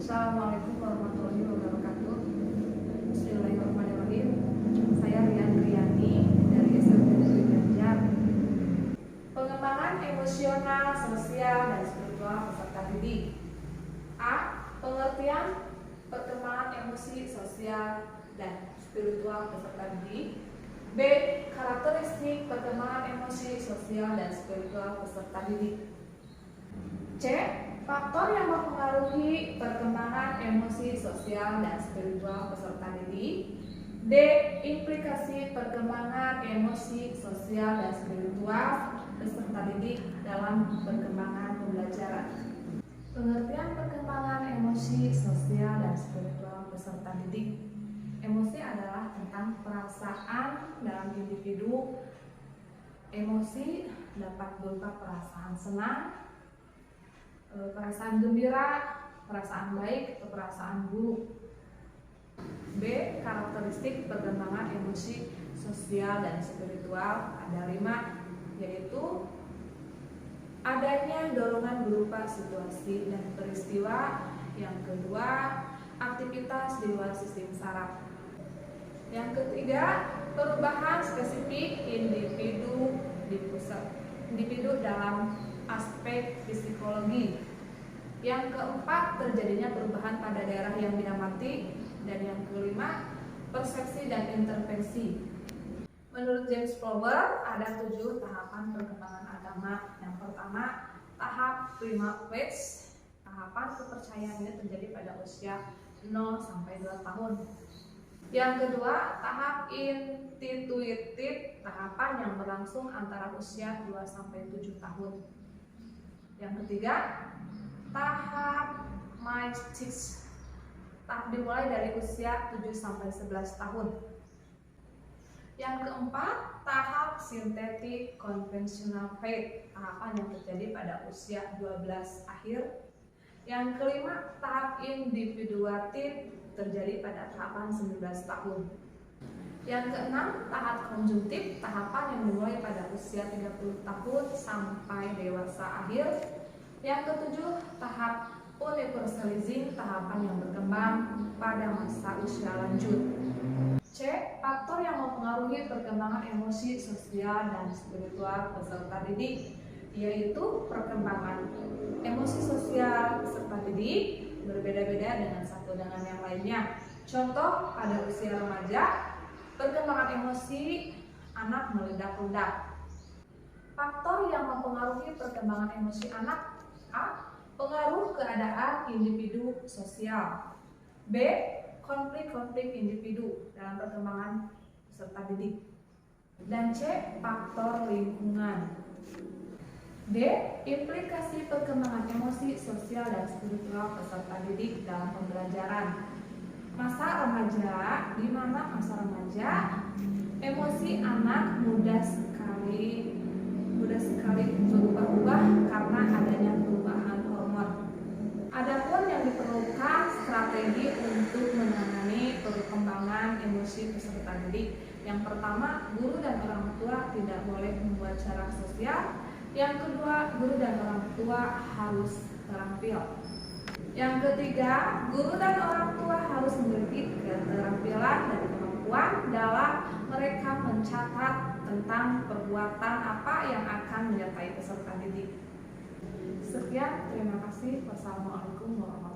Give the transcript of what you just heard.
Assalamualaikum warahmatullahi wabarakatuh. Bismillahirrahmanirrahim. Saya Rian Riani dari SMP Negeri Banjar. Pengembangan emosional, sosial, dan spiritual peserta didik. A. Pengertian perkembangan emosi, sosial, dan spiritual peserta didik. B. Karakteristik perkembangan emosi, sosial, dan spiritual peserta didik. C. Faktor yang mempengaruhi perkembangan emosi, sosial, dan spiritual peserta didik. D. Implikasi perkembangan emosi, sosial, dan spiritual peserta didik dalam perkembangan pembelajaran. Pengertian perkembangan emosi, sosial, dan spiritual peserta didik. Emosi adalah tentang perasaan dalam individu. Emosi dapat berupa perasaan senang, perasaan gembira, perasaan baik, atau perasaan buruk. B. Karakteristik perkembangan emosi, sosial, dan spiritual ada 5, yaitu adanya dorongan berupa situasi dan peristiwa. Yang kedua, aktivitas di luar sistem saraf. Yang ketiga, perubahan spesifik individu dalam aspek psikologi. Yang keempat, terjadinya perubahan pada daerah yang diamati. Dan yang kelima, persepsi dan intervensi. Menurut James Flower, ada 7 tahapan perkembangan agama. Yang pertama, tahap prima phase. Tahapan kepercayaan ini terjadi pada usia 0 sampai 2 tahun. Yang kedua, tahap intuitif, tahapan yang berlangsung antara usia 2 sampai 7 tahun. Yang ketiga, tahap mystic, tahap dimulai dari usia 7 sampai 11 tahun. Yang keempat, tahap sintetik konvensional phase, tahapan yang terjadi pada usia 12 akhir. Yang kelima, tahap individuatif, terjadi pada tahapan 19 tahun. Yang keenam, tahap konjungtif, tahapan yang dimulai pada usia 30 tahun sampai dewasa akhir. Yang ketujuh, tahap universalizing, tahapan yang berkembang pada masa usia lanjut. C. Faktor yang mempengaruhi perkembangan emosi, sosial, dan spiritual peserta didik, yaitu perkembangan emosi sosial peserta didik berbeda-beda dengan satu dengan yang lainnya. Contoh, pada usia remaja, perkembangan emosi anak meledak-ledak. Faktor yang mempengaruhi perkembangan emosi anak. A. Pengaruh keadaan individu sosial. B. Konflik-konflik individu dalam perkembangan peserta didik. Dan C. Faktor lingkungan. D. Implikasi perkembangan emosi, sosial, dan spiritual peserta didik dalam pembelajaran. Masa remaja, di mana masa remaja emosi anak mudah sekali berubah-ubah karena adanya perubahan hormon. Adapun yang diperlukan strategi untuk menangani perkembangan emosi peserta didik. Yang pertama, guru dan orang tua tidak boleh membuat cara sosial. Yang kedua, guru dan orang tua harus terampil. Yang ketiga, guru dan orang tua harus memiliki keterampilan dan kemampuan dalam mereka mencatat tentang perbuatan apa yang akan menyertai peserta didik. Sekian, terima kasih. Wassalamualaikum warahmatullahi wabarakatuh.